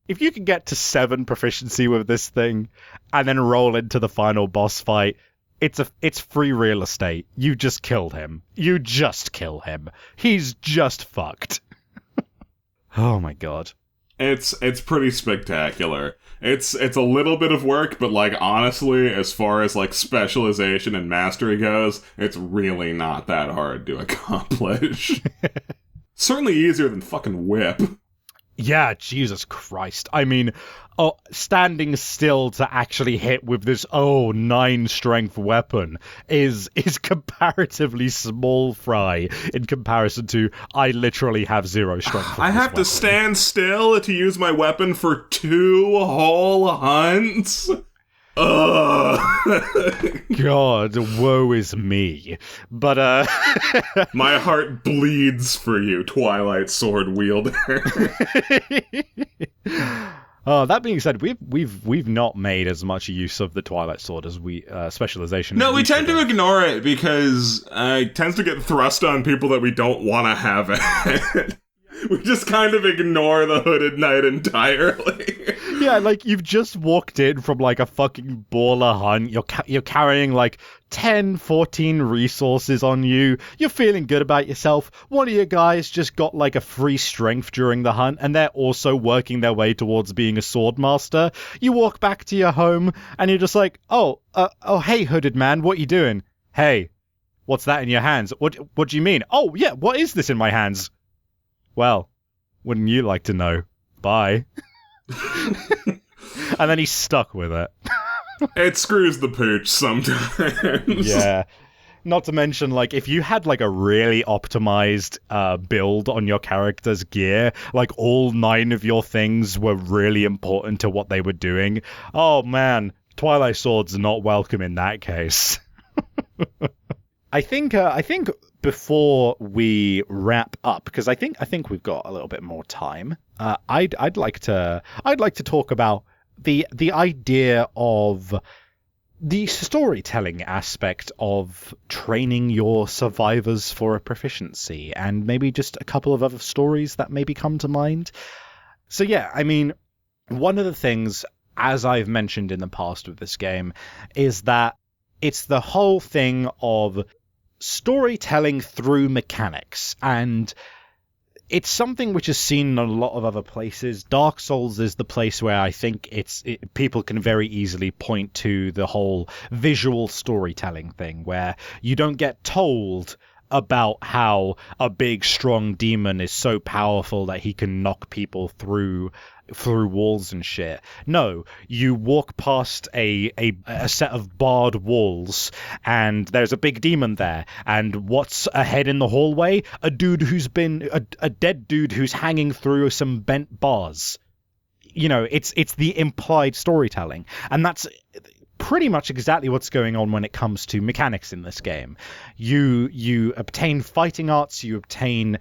A: If you can get to 7 proficiency with this thing, and then roll into the final boss fight, it's free real estate. You just killed him. You just kill him. He's just fucked. Oh my god.
B: It's pretty spectacular. It's a little bit of work, but like honestly, as far as like specialization and mastery goes, it's really not that hard to accomplish. Certainly easier than fucking whip.
A: Yeah, Jesus Christ. I mean, standing still to actually hit with this 9 strength weapon is comparatively small fry in comparison to I literally have 0 strength.
B: I have to stand still to use my weapon for 2 whole hunts? Ugh.
A: God, woe is me. But
B: my heart bleeds for you, Twilight Sword wielder.
A: That being said, we've not made as much use of the Twilight Sword as we specialization.
B: No, we tend to ignore it because it tends to get thrust on people that we don't want to have it. We just kind of ignore the Hooded Knight entirely.
A: Yeah, like, you've just walked in from, like, a fucking baller hunt. You're carrying, like, 10, 14 resources on you. You're feeling good about yourself. One of your guys just got, like, a free strength during the hunt, and they're also working their way towards being a sword master. You walk back to your home, and you're just like, hey, Hooded Man, what you doing? Hey, what's that in your hands? What do you mean? Oh, yeah, what is this in my hands? Well, wouldn't you like to know? Bye. And then he's stuck with it.
B: It screws the pooch sometimes.
A: Yeah. Not to mention, like, if you had, like, a really optimized build on your character's gear, like, all 9 of your things were really important to what they were doing, oh, man, Twilight Sword's not welcome in that case. I think before we wrap up, because I think we've got a little bit more time, I'd like to talk about the idea of the storytelling aspect of training your survivors for a proficiency, and maybe just a couple of other stories that maybe come to mind. So yeah, I mean, one of the things, as I've mentioned in the past with this game, is that it's the whole thing of storytelling through mechanics, and it's something which is seen in a lot of other places. Dark Souls is the place where I think people can very easily point to the whole visual storytelling thing, where you don't get told about how a big, strong demon is so powerful that he can knock people through walls and shit. No, you walk past a set of barred walls, and there's a big demon there, and what's ahead in the hallway? A dude who's been a dead dude who's hanging through some bent bars. You know, it's the implied storytelling, and that's pretty much exactly what's going on when it comes to mechanics in this game. You obtain fighting arts, you obtain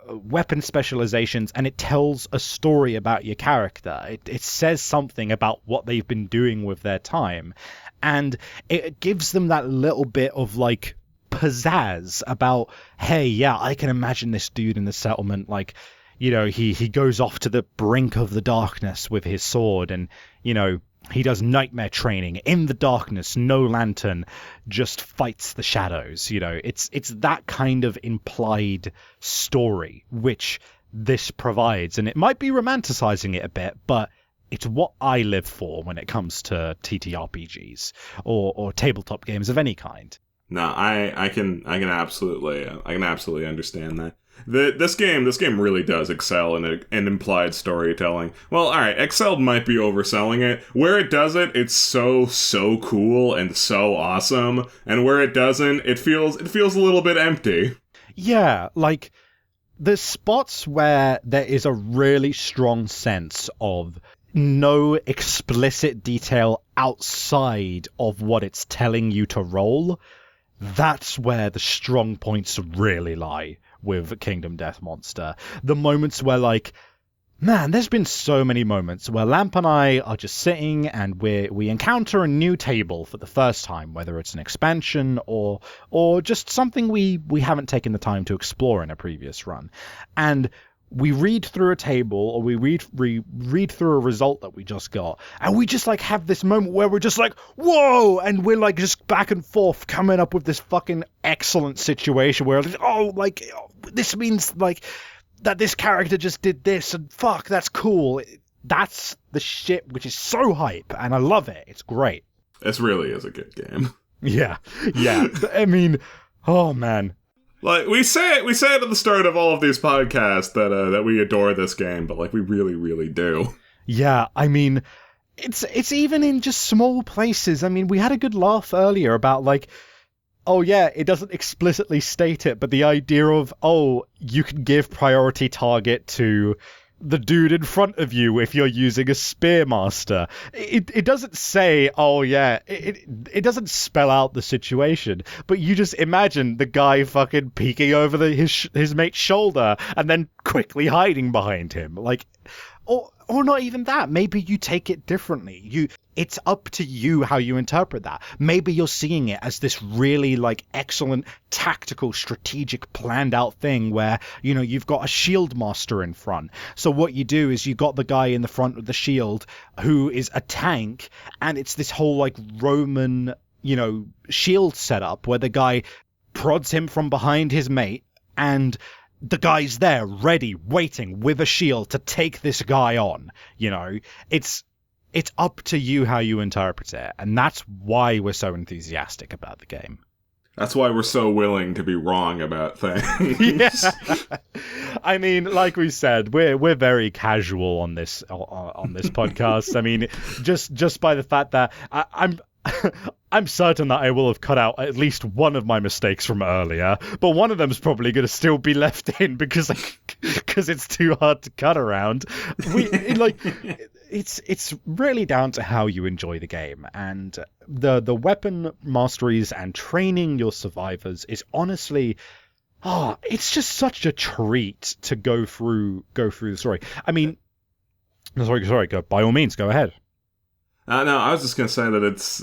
A: weapon specializations, and it tells a story about your character. It says something about what they've been doing with their time, and it gives them that little bit of like pizzazz about, hey, yeah, I can imagine this dude in the settlement, like, you know, he goes off to the brink of the darkness with his sword, and, you know, he does nightmare training in the darkness, no lantern, just fights the shadows. You know, it's that kind of implied story which this provides, and it might be romanticizing it a bit, but it's what I live for when it comes to TTRPGs or tabletop games of any kind.
B: No, I can absolutely understand that. This game really does excel in implied storytelling. Well, alright, excelled might be overselling it. Where it does it, it's so cool and so awesome. And where it doesn't, it feels a little bit empty.
A: Yeah, like, there's spots where there is a really strong sense of no explicit detail outside of what it's telling you to roll. That's where the strong points really lie with Kingdom Death Monster. The moments where, like, man, there's been so many moments where Lamp and I are just sitting and we encounter a new table for the first time, whether it's an expansion or just something we haven't taken the time to explore in a previous run. And we read through a table, or we read through a result that we just got, and we just like have this moment where we're just like, whoa, and we're like just back and forth coming up with this fucking excellent situation where, oh, like, this means like that this character just did this, and fuck, that's cool. That's the shit which is so hype, and I love it. It's great.
B: This really is a good game.
A: Yeah. I mean, oh man.
B: Like, we say it at the start of all of these podcasts that we adore this game, but, like, we really, really do.
A: Yeah, I mean, it's even in just small places. I mean, we had a good laugh earlier about, like, oh yeah, it doesn't explicitly state it, but the idea of, oh, you can give priority target to the dude in front of you if you're using a Spearmaster. It doesn't say, oh yeah, it doesn't spell out the situation, but you just imagine the guy fucking peeking over his mate's shoulder and then quickly hiding behind him. Like, or not even that. Maybe you take it differently. It's up to you how you interpret that. Maybe you're seeing it as this really, like, excellent tactical, strategic, planned out thing where, you know, you've got a shield master in front. So what you do is you got the guy in the front of the shield who is a tank, and it's this whole, like, Roman, you know, shield setup where the guy prods him from behind his mate, and the guy's there, ready, waiting, with a shield to take this guy on. You know, it's up to you how you interpret it, and that's why we're so enthusiastic about the game.
B: That's why we're so willing to be wrong about things.
A: Yeah. I mean, like we said, we're very casual on this podcast. I mean, just by the fact that I'm certain that I will have cut out at least one of my mistakes from earlier, but one of them is probably going to still be left in because it's too hard to cut around. It's really down to how you enjoy the game, and the weapon masteries and training your survivors is honestly, it's just such a treat to go through the story. I mean, sorry, go, by all means, go ahead.
B: No, I was just gonna say that it's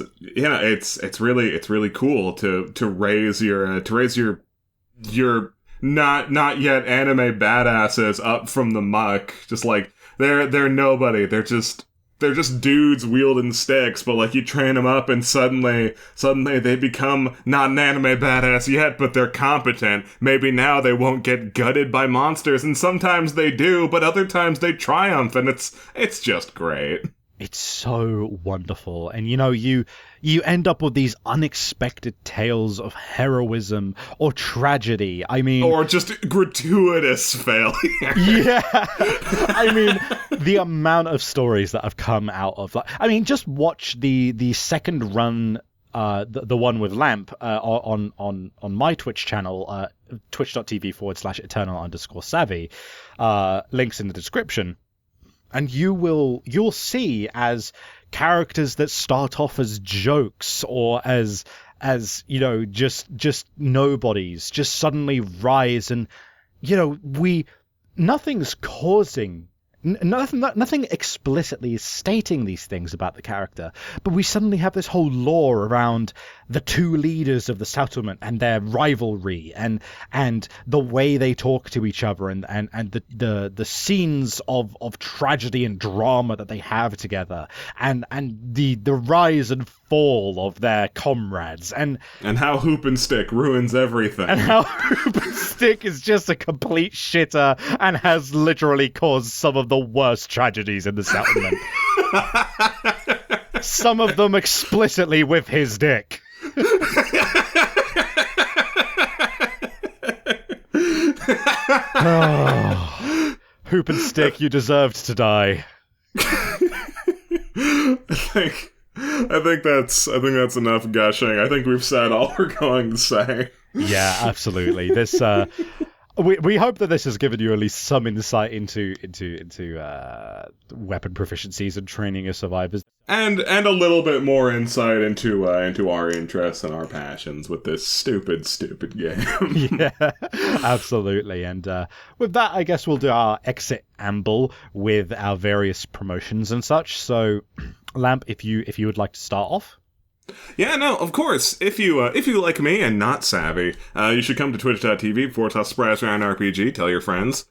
B: really cool to raise your not yet anime badasses up from the muck. Just like they're nobody. They're just dudes wielding sticks, but like you train them up and suddenly they become not an anime badass yet, but they're competent. Maybe now they won't get gutted by monsters, and sometimes they do, but other times they triumph, and it's just great.
A: It's so wonderful. And, you know, you end up with these unexpected tales of heroism or tragedy. I mean...
B: Or just gratuitous failure.
A: Yeah. I mean, the amount of stories that have come out of... I mean, just watch the second run, the one with Lamp, on my Twitch channel, twitch.tv/eternal_savvy. Links in the description. And you'll see as characters that start off as jokes or as you know, just nobodies just suddenly rise and nothing's causing. Nothing explicitly is stating these things about the character, but we suddenly have this whole lore around the two leaders of the settlement and their rivalry and the way they talk to each other and the scenes of tragedy and drama that they have together and the rise and fall of their comrades and
B: how Hoop and Stick ruins everything.
A: And how Hoop and Stick is just a complete shitter and has literally caused some of the worst tragedies in the settlement. Some of them explicitly with his dick. Oh. Hoop and Stick, you deserved to die.
B: I think that's enough gushing. I think we've said all we're going to say.
A: Yeah, absolutely. This we hope that this has given you at least some insight into weapon proficiencies and training of survivors,
B: and a little bit more insight into our interests and our passions with this stupid game.
A: Yeah, absolutely. And with that, I guess we'll do our exit amble with our various promotions and such. So, Lamp, if you would like to start off.
B: Yeah, no, of course. If you like me and not savvy, you should come to twitch.tv/SurroundRPG. Tell your friends.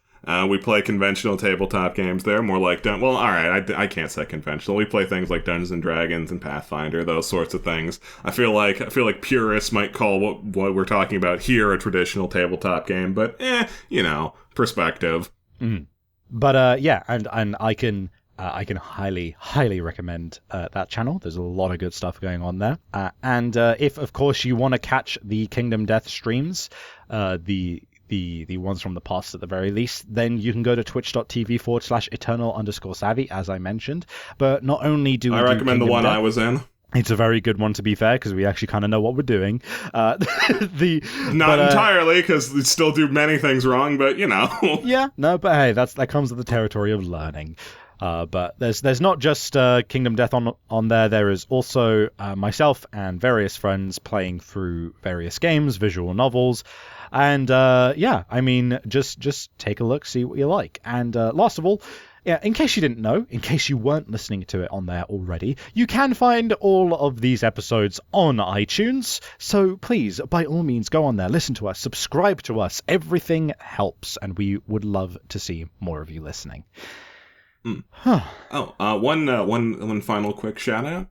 B: We play conventional tabletop games there, more like well, all right, I can't say conventional. We play things like Dungeons and Dragons and Pathfinder, those sorts of things. I feel like purists might call what we're talking about here a traditional tabletop game, but perspective.
A: Mm. But yeah, and I can highly recommend that channel. There's a lot of good stuff going on there. And if, of course, you want to catch the Kingdom Death streams, the ones from the past at the very least, then you can go to twitch.tv/eternal_savvy, as I mentioned. But not only do I
B: recommend the one I was in.
A: It's a very good one, to be fair, because we actually kind of know what we're doing.
B: Not entirely, because we still do many things wrong, but
A: Yeah, no, but hey, that comes with the territory of learning. But there's not just Kingdom Death on there. There is also myself and various friends playing through various games, visual novels, and yeah, I mean, just take a look, see what you like. And last of all, yeah, in case you didn't know, in case you weren't listening to it on there already, you can find all of these episodes on iTunes. So please, by all means, go on there, listen to us, subscribe to us. Everything helps, and we would love to see more of you listening.
B: Mm. Huh. Oh, one final quick shout out.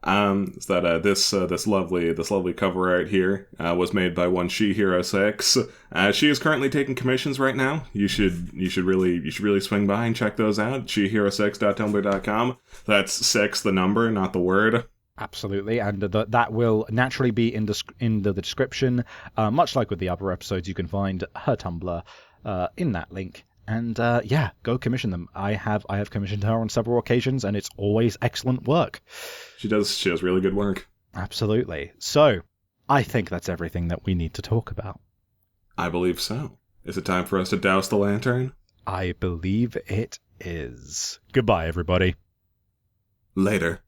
B: Is that this lovely cover art here was made by one She-Hero6. She is currently taking commissions right now. You should really swing by and check those out. She-Hero6.tumblr.com. That's 6, the number, not the word.
A: Absolutely, and that will naturally be in the description. Much like with the other episodes, you can find her Tumblr in that link. And yeah, go commission them. I have commissioned her on several occasions, and it's always excellent work. She does really good work. Absolutely. So, I think that's everything that we need to talk about. I believe so. Is it time for us to douse the lantern? I believe it is. Goodbye, everybody. Later.